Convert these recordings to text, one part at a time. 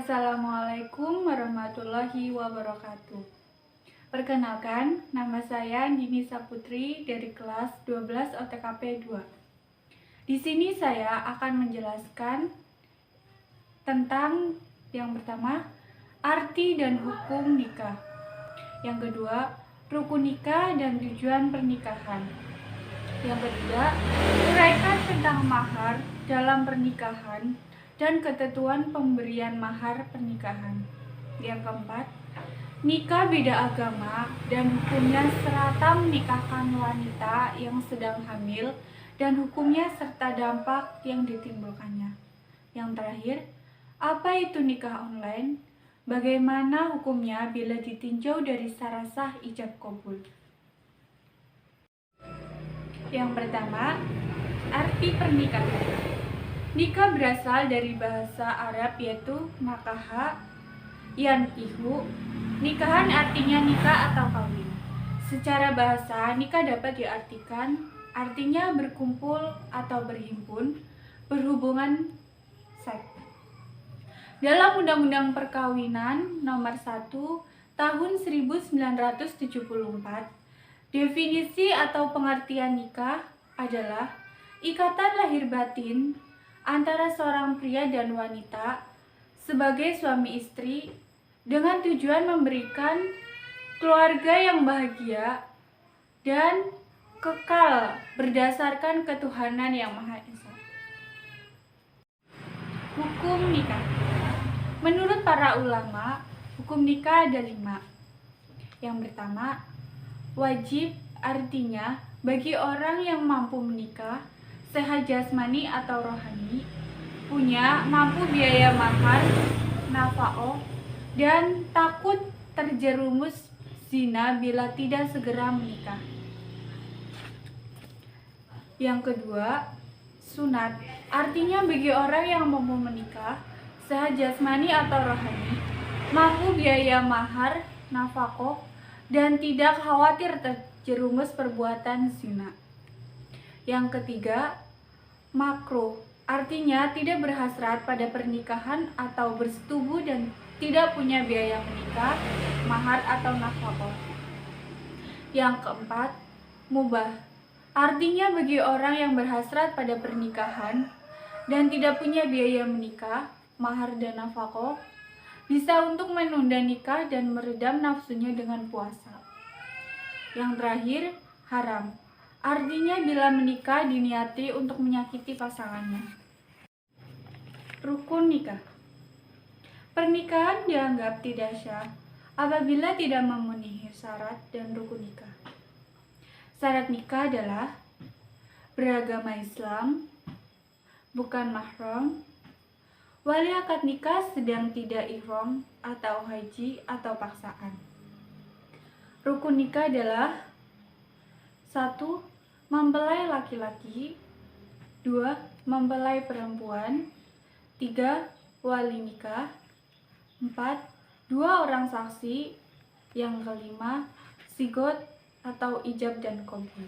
Assalamualaikum warahmatullahi wabarakatuh. Perkenalkan, nama saya Dini Saputri dari kelas 12 OTKP 2. Di sini saya akan menjelaskan tentang yang pertama, arti dan hukum nikah. Yang kedua, rukun nikah dan tujuan pernikahan. Yang ketiga, uraikan tentang mahar dalam pernikahan dan ketentuan pemberian mahar pernikahan. Yang keempat, nikah beda agama dan hukumnya serta menikahkan wanita yang sedang hamil dan hukumnya serta dampak yang ditimbulkannya. Yang terakhir, apa itu nikah online? Bagaimana hukumnya bila ditinjau dari syarat sah ijab qabul? Yang pertama, arti pernikahan. Nikah berasal dari bahasa Arab yaitu nakaha, yankihu. Nikahan artinya nikah atau kawin. Secara bahasa, nikah dapat diartikan artinya berkumpul atau berhimpun, berhubungan seks. Dalam Undang-Undang Perkawinan Nomor 1 Tahun 1974, definisi atau pengertian nikah adalah ikatan lahir batin antara seorang pria dan wanita sebagai suami istri dengan tujuan memberikan keluarga yang bahagia dan kekal berdasarkan ketuhanan yang Maha Esa. Hukum nikah. Menurut para ulama, hukum nikah ada 5. Yang pertama, wajib artinya bagi orang yang mampu menikah, sehat jasmani atau rohani, punya mampu biaya mahar, nafkah, dan takut terjerumus zina bila tidak segera menikah. Yang kedua, sunat, artinya bagi orang yang mampu menikah, sehat jasmani atau rohani, mampu biaya mahar, nafkah, dan tidak khawatir terjerumus perbuatan zina. Yang ketiga, makruh, artinya tidak berhasrat pada pernikahan atau bersetubuh dan tidak punya biaya menikah, mahar atau nafkah. Yang keempat, mubah, artinya bagi orang yang berhasrat pada pernikahan dan tidak punya biaya menikah, mahar dan nafkah, bisa untuk menunda nikah dan meredam nafsunya dengan puasa. Yang terakhir, haram, artinya bila menikah diniati untuk menyakiti pasangannya. Rukun nikah. Pernikahan dianggap tidak sah apabila tidak memenuhi syarat dan rukun nikah. Syarat nikah adalah beragama Islam, bukan mahram, wali akad nikah sedang tidak ihram atau haji atau paksaan. Rukun nikah adalah 1. Mempelai laki-laki, 2. Mempelai perempuan, 3. Wali nikah, 4. 2 orang saksi, yang kelima, sigot atau ijab dan qabul.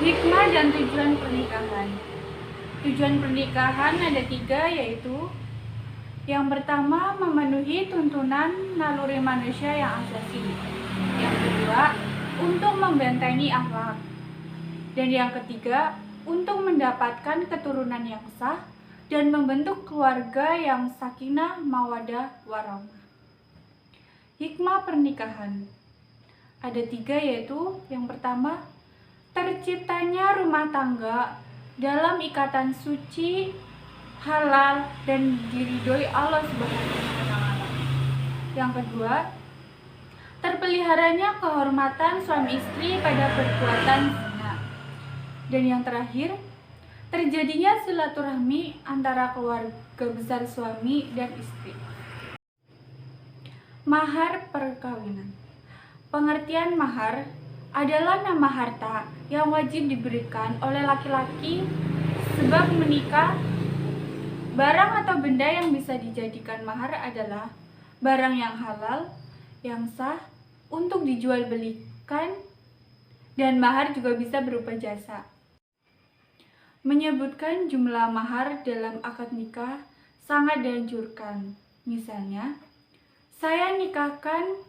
Hikmah dan tujuan pernikahan. Tujuan pernikahan ada 3, yaitu yang pertama, memenuhi tuntunan naluri manusia yang asasi. Yang kedua, untuk membentengi akhlak. Dan yang ketiga, untuk mendapatkan keturunan yang sah dan membentuk keluarga yang sakinah, mawadah, warahmah. Hikmah pernikahan ada 3, yaitu yang pertama, terciptanya rumah tangga dalam ikatan suci, halal, dan diridhoi Allah Subhanahu wa Ta'ala. Yang kedua, terpeliharanya kehormatan suami istri pada perbuatan zina. Dan yang terakhir, terjadinya silaturahmi antara keluarga besar suami dan istri. Mahar perkawinan. Pengertian mahar adalah nama harta yang wajib diberikan oleh laki-laki sebab menikah. Barang atau benda yang bisa dijadikan mahar adalah barang yang halal, yang sah untuk dijual belikan, dan mahar juga bisa berupa jasa. Menyebutkan jumlah mahar dalam akad nikah sangat dianjurkan. Misalnya, saya nikahkan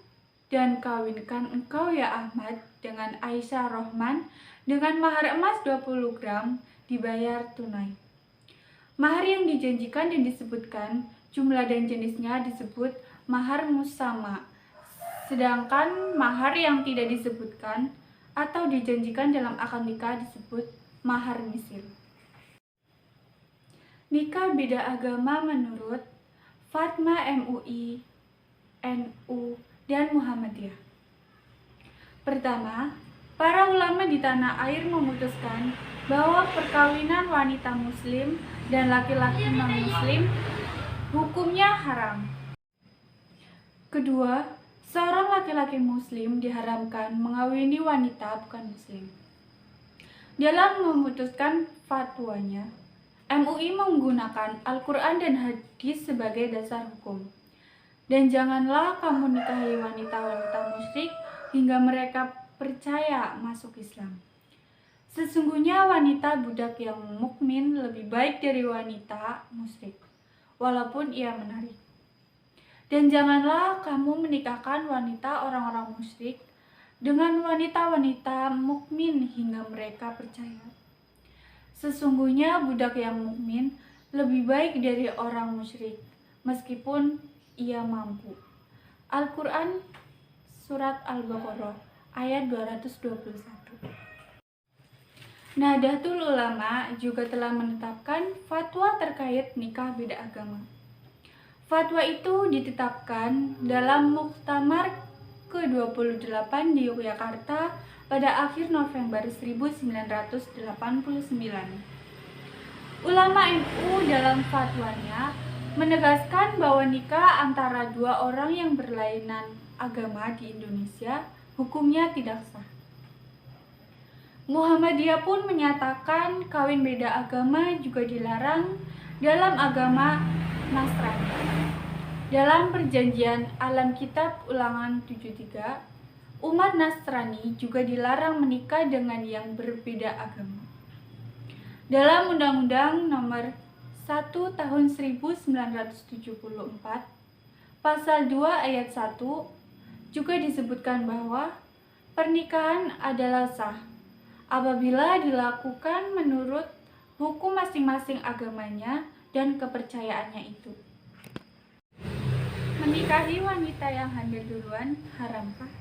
dan kawinkan engkau ya Ahmad dengan Aisyah Rohman dengan mahar emas 20 gram dibayar tunai. Mahar yang dijanjikan dan disebutkan, jumlah dan jenisnya disebut mahar musama. Sedangkan mahar yang tidak disebutkan atau dijanjikan dalam akad nikah disebut mahar misil. Nikah beda agama menurut Fatma MUI, NU, dan Muhammadiyah. Pertama, para ulama di tanah air memutuskan bahwa perkawinan wanita muslim dan laki-laki non-muslim hukumnya haram. Kedua, seorang laki-laki muslim diharamkan mengawini wanita bukan muslim. Dalam memutuskan fatwanya, MUI menggunakan Al-Quran dan hadis sebagai dasar hukum. Dan janganlah kamu nikahi wanita-wanita musyrik hingga mereka percaya masuk Islam. Sesungguhnya wanita budak yang mukmin lebih baik dari wanita musyrik, walaupun ia menarik. Dan janganlah kamu menikahkan wanita orang-orang musyrik dengan wanita-wanita mukmin hingga mereka percaya. Sesungguhnya budak yang mukmin lebih baik dari orang musyrik, meskipun ia mampu. Al-Quran Surat Al-Baqarah ayat 221. Nahdlatul Ulama juga telah menetapkan fatwa terkait nikah beda agama. Fatwa itu ditetapkan dalam Muktamar ke-28 di Yogyakarta pada akhir November 1989. Ulama NU dalam fatwanya menegaskan bahwa nikah antara dua orang yang berlainan agama di Indonesia hukumnya tidak sah. Muhammadiyah pun menyatakan kawin beda agama juga dilarang dalam agama Nasrani. Dalam perjanjian Alam Kitab Ulangan 73, umat Nasrani juga dilarang menikah dengan yang berbeda agama. Dalam Undang-Undang Nomor 1 Tahun 1974, Pasal 2 Ayat 1 juga disebutkan bahwa pernikahan adalah sah apabila dilakukan menurut hukum masing-masing agamanya dan kepercayaannya itu. Menikahi wanita yang hamil duluan haramkah?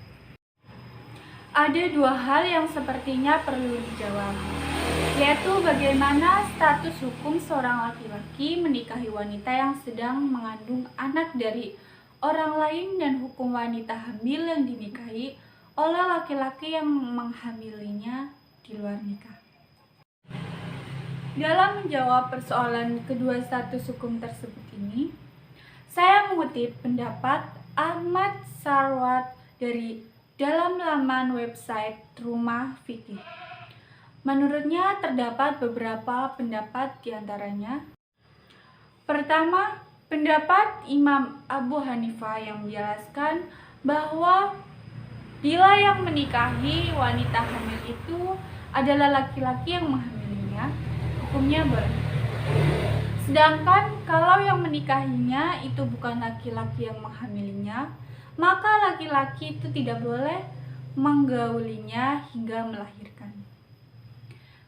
Ada dua hal yang sepertinya perlu dijawab, yaitu bagaimana status hukum seorang laki-laki menikahi wanita yang sedang mengandung anak dari orang lain dan hukum wanita hamil yang dinikahi oleh laki-laki yang menghamilinya di luar nikah. Dalam menjawab persoalan kedua status hukum tersebut ini, saya mengutip pendapat Ahmad Sarwat dari dalam laman website Rumah Fikih. Menurutnya terdapat beberapa pendapat diantaranya. Pertama, pendapat Imam Abu Hanifah yang menjelaskan bahwa bila yang menikahi wanita hamil itu adalah laki-laki yang menghamilinya, hukumnya boleh. Sedangkan kalau yang menikahinya itu bukan laki-laki yang menghamilinya, maka laki-laki itu tidak boleh menggaulinya hingga melahirkan.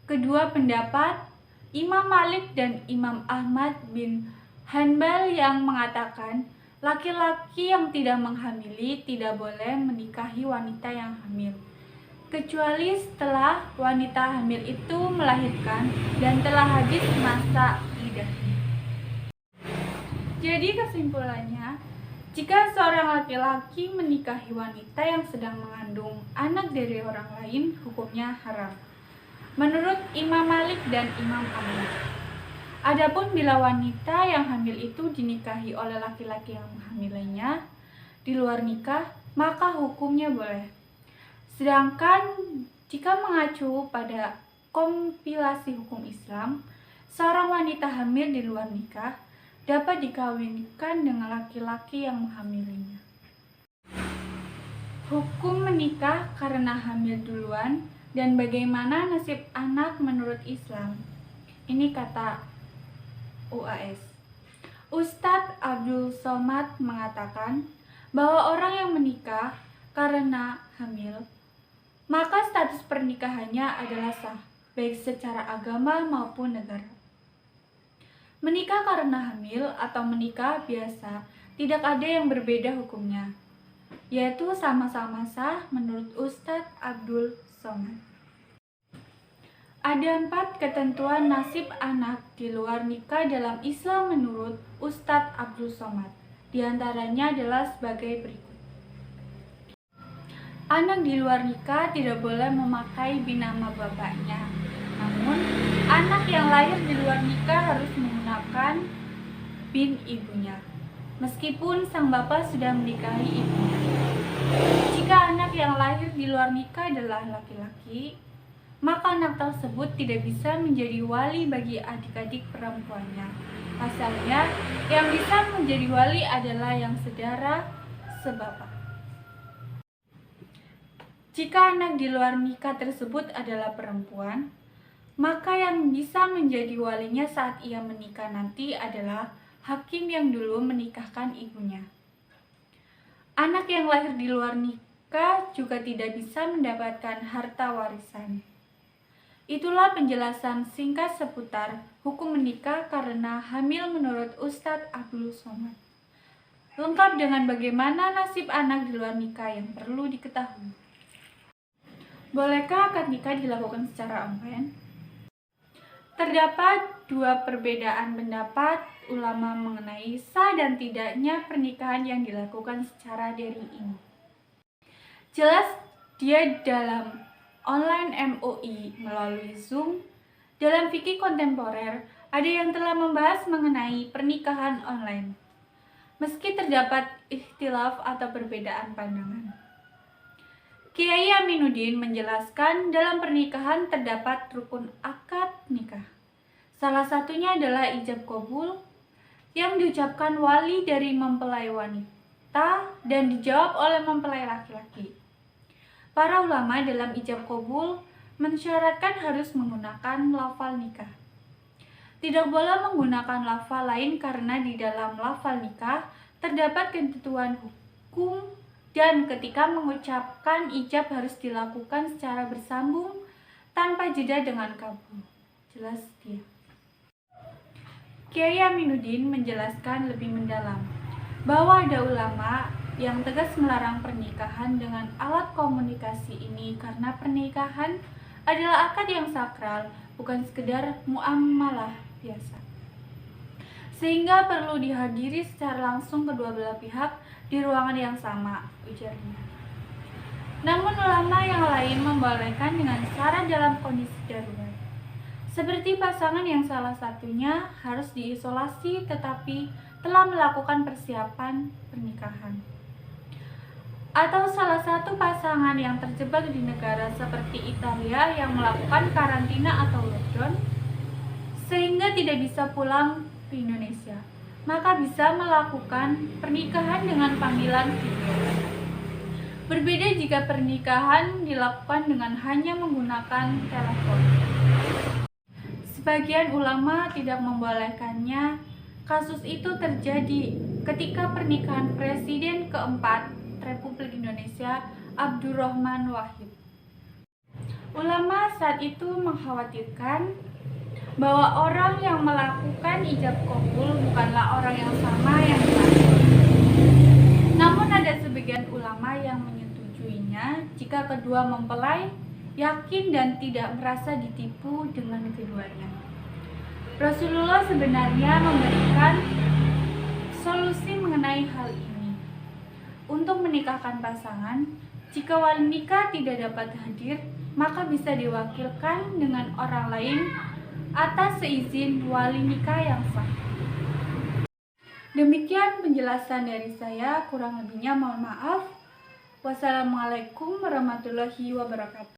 Kedua pendapat, Imam Malik dan Imam Ahmad bin Hanbal yang mengatakan laki-laki yang tidak menghamili tidak boleh menikahi wanita yang hamil, kecuali setelah wanita hamil itu melahirkan dan telah habis masa idahnya. Jadi kesimpulannya, jika seorang laki-laki menikahi wanita yang sedang mengandung anak dari orang lain, hukumnya haram, menurut Imam Malik dan Imam Ahmad. Adapun bila wanita yang hamil itu dinikahi oleh laki-laki yang menghamilinya di luar nikah, maka hukumnya boleh. Sedangkan jika mengacu pada kompilasi hukum Islam, seorang wanita hamil di luar nikah dapat dikawinkan dengan laki-laki yang menghamilinya. Hukum menikah karena hamil duluan dan bagaimana nasib anak menurut Islam. Ini kata UAS. Ustadz Abdul Somad mengatakan bahwa orang yang menikah karena hamil, maka status pernikahannya adalah sah, baik secara agama maupun negara. Menikah karena hamil atau menikah biasa tidak ada yang berbeda hukumnya, yaitu sama-sama sah menurut Ustadz Abdul Somad. Ada 4 ketentuan nasib anak di luar nikah dalam Islam menurut Ustadz Abdul Somad. Di antaranya adalah sebagai berikut. Anak di luar nikah tidak boleh memakai bin nama bapaknya. Namun, anak yang lahir di luar nikah harus menggunakan bin ibunya, meskipun sang bapak sudah menikahi ibunya. Jika anak yang lahir di luar nikah adalah laki-laki, maka anak tersebut tidak bisa menjadi wali bagi adik-adik perempuannya. Pasalnya, yang bisa menjadi wali adalah yang sedara sebapak. Jika anak di luar nikah tersebut adalah perempuan, maka yang bisa menjadi walinya saat ia menikah nanti adalah hakim yang dulu menikahkan ibunya. Anak yang lahir di luar nikah juga tidak bisa mendapatkan harta warisan. Itulah penjelasan singkat seputar hukum menikah karena hamil menurut Ustadz Abdul Somad. Lengkap dengan bagaimana nasib anak di luar nikah yang perlu diketahui. Bolehkah akad nikah dilakukan secara online? Terdapat 2 perbedaan pendapat ulama mengenai sah dan tidaknya pernikahan yang dilakukan secara daring ini. Jelas dia dalam online MOI melalui Zoom. Dalam fikih kontemporer, ada yang telah membahas mengenai pernikahan online, meski terdapat ikhtilaf atau perbedaan pandangan. Kiai Aminuddin menjelaskan dalam pernikahan terdapat rukun akad nikah. Salah satunya adalah ijab qabul yang diucapkan wali dari mempelai wanita dan dijawab oleh mempelai laki-laki. Para ulama dalam ijab qabul mensyaratkan harus menggunakan lafal nikah. Tidak boleh menggunakan lafal lain karena di dalam lafal nikah terdapat ketentuan hukum dan ketika mengucapkan ijab harus dilakukan secara bersambung tanpa jeda dengan kabul. Jelas dia. Kiai Aminuddin menjelaskan lebih mendalam bahwa ada ulama yang tegas melarang pernikahan dengan alat komunikasi ini karena pernikahan adalah akad yang sakral, bukan sekedar muamalah biasa. Sehingga perlu dihadiri secara langsung kedua belah pihak di ruangan yang sama, ujarnya. Namun ulama yang lain membolehkan dengan syarat dalam kondisi darurat. Seperti pasangan yang salah satunya harus diisolasi tetapi telah melakukan persiapan pernikahan. Atau salah satu pasangan yang terjebak di negara seperti Italia yang melakukan karantina atau lockdown sehingga tidak bisa pulang ke Indonesia, maka bisa melakukan pernikahan dengan panggilan video. Berbeda jika pernikahan dilakukan dengan hanya menggunakan telepon. Sebagian ulama tidak membolehkannya. Kasus itu terjadi ketika pernikahan Presiden keempat Republik Indonesia, Abdurrahman Wahid. Ulama saat itu mengkhawatirkan bahwa orang yang melakukan ijab qabul bukanlah orang yang sama yang dimaksud. Namun ada sebagian ulama yang menyetujuinya jika kedua mempelai yakin dan tidak merasa ditipu dengan keduanya. Rasulullah sebenarnya memberikan solusi mengenai hal ini. Untuk menikahkan pasangan, jika wali nikah tidak dapat hadir, maka bisa diwakilkan dengan orang lain atas seizin wali nikah yang sah. Demikian penjelasan dari saya, kurang lebihnya mohon maaf. Wassalamualaikum warahmatullahi wabarakatuh.